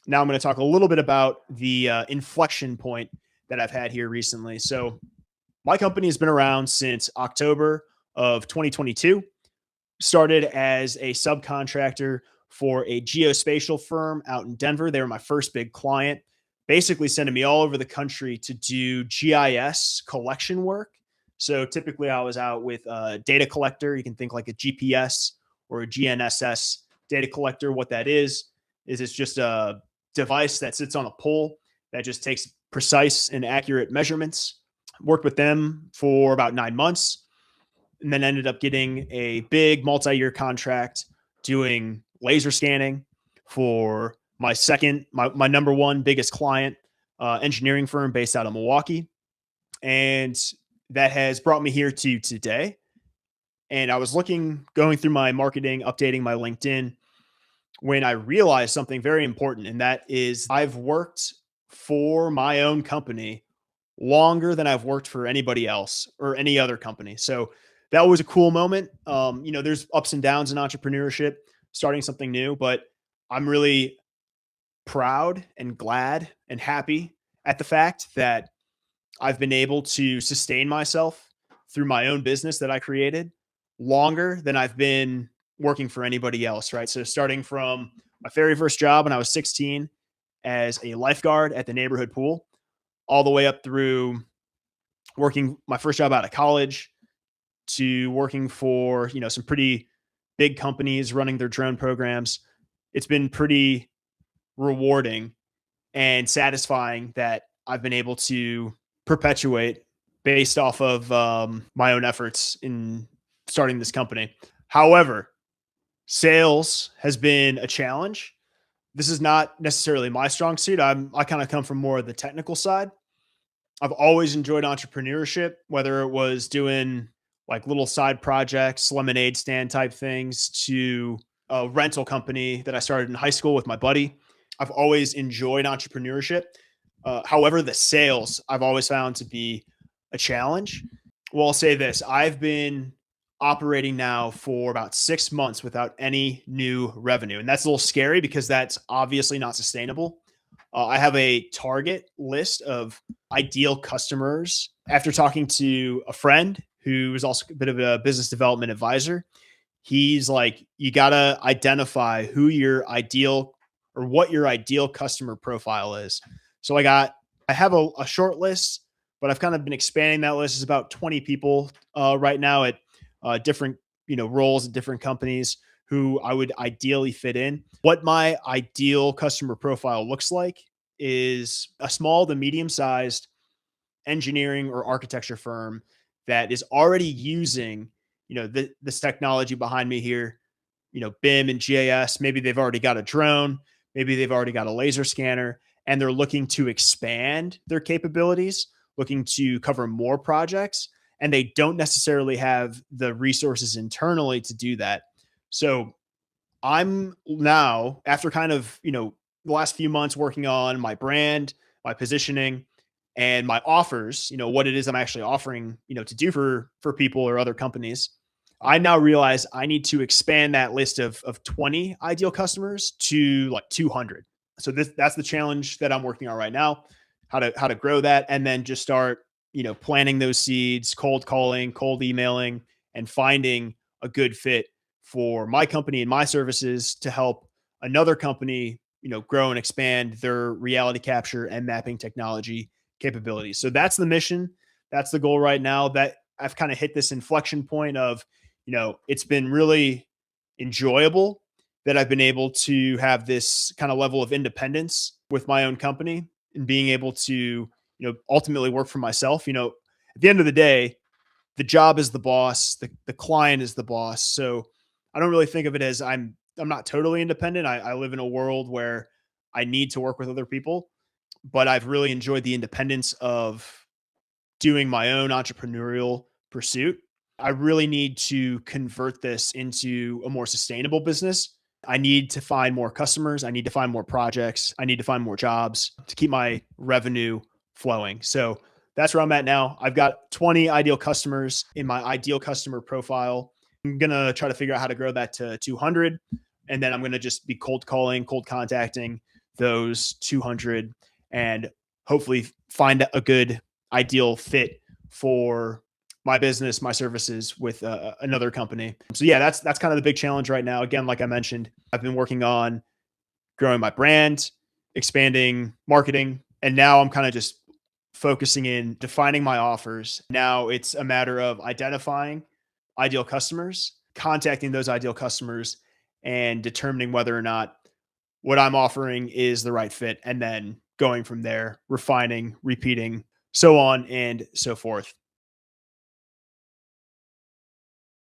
Now I'm going to talk a little bit about the inflection point that I've had here recently. So my company has been around since October of 2022. Started as a subcontractor for a geospatial firm out in Denver. They were my first big client, basically sending me all over the country to do GIS collection work. So typically I was out with a data collector. You can think like a GPS or a GNSS data collector. What that is it's just a device that sits on a pole that just takes precise and accurate measurements. Worked with them for about 9 months and then ended up getting a big multi-year contract doing laser scanning for my number one biggest client, engineering firm based out of Milwaukee. And that has brought me here to today. And I was going through my marketing, updating my LinkedIn, when I realized something very important. And that is I've worked for my own company longer than I've worked for anybody else or any other company. So that was a cool moment. There's ups and downs in entrepreneurship, starting something new, but I'm really proud and glad and happy at the fact that I've been able to sustain myself through my own business that I created longer than I've been working for anybody else, right? So starting from my very first job when I was 16 as a lifeguard at the neighborhood pool, all the way up through working my first job out of college to working for, some pretty big companies running their drone programs. It's been pretty rewarding and satisfying that I've been able to perpetuate based off of my own efforts in starting this company. However, sales has been a challenge. This is not necessarily my strong suit. I kind of come from more of the technical side. I've always enjoyed entrepreneurship, whether it was doing like little side projects, lemonade stand type things, to a rental company that I started in high school with my buddy. I've always enjoyed entrepreneurship. However, the sales I've always found to be a challenge. Well, I'll say this. I've been operating now for about 6 months without any new revenue. And that's a little scary because that's obviously not sustainable. I have a target list of ideal customers. After talking to a friend who is also a bit of a business development advisor, he's like, you got to identify who your ideal or what your ideal customer profile is. So I have a short list, but I've kind of been expanding that list. It's about 20 people right now at different, roles at different companies who I would ideally fit in. What my ideal customer profile looks like is a small to medium-sized engineering or architecture firm that is already using, this technology behind me here, BIM and GIS. Maybe they've already got a drone, maybe they've already got a laser scanner, and they're looking to expand their capabilities, looking to cover more projects, and they don't necessarily have the resources internally to do that. So I'm now, after kind of, the last few months working on my brand, my positioning, and my offers, what it is I'm actually offering, to do for people or other companies. I now realize I need to expand that list of 20 ideal customers to like 200. So that's the challenge that I'm working on right now, how to grow that, and then just start, planting those seeds, cold calling, cold emailing, and finding a good fit for my company and my services to help another company, grow and expand their reality capture and mapping technology capabilities. So that's the mission. That's the goal right now. That I've kind of hit this inflection point of, it's been really enjoyable that I've been able to have this kind of level of independence with my own company and being able to, ultimately work for myself. At the end of the day, the job is the boss, the client is the boss. So I don't really think of it as I'm not totally independent. I live in a world where I need to work with other people, but I've really enjoyed the independence of doing my own entrepreneurial pursuit. I really need to convert this into a more sustainable business. I need to find more customers. I need to find more projects. I need to find more jobs to keep my revenue flowing. So that's where I'm at now. I've got 20 ideal customers in my ideal customer profile. I'm going to try to figure out how to grow that to 200. And then I'm going to just be cold calling, cold contacting those 200 and hopefully find a good ideal fit for my business, my services with another company. So yeah, that's kind of the big challenge right now. Again, like I mentioned, I've been working on growing my brand, expanding marketing, and now I'm kind of just focusing in defining my offers. Now it's a matter of identifying ideal customers, contacting those ideal customers, and determining whether or not what I'm offering is the right fit, and then going from there, refining, repeating, so on and so forth.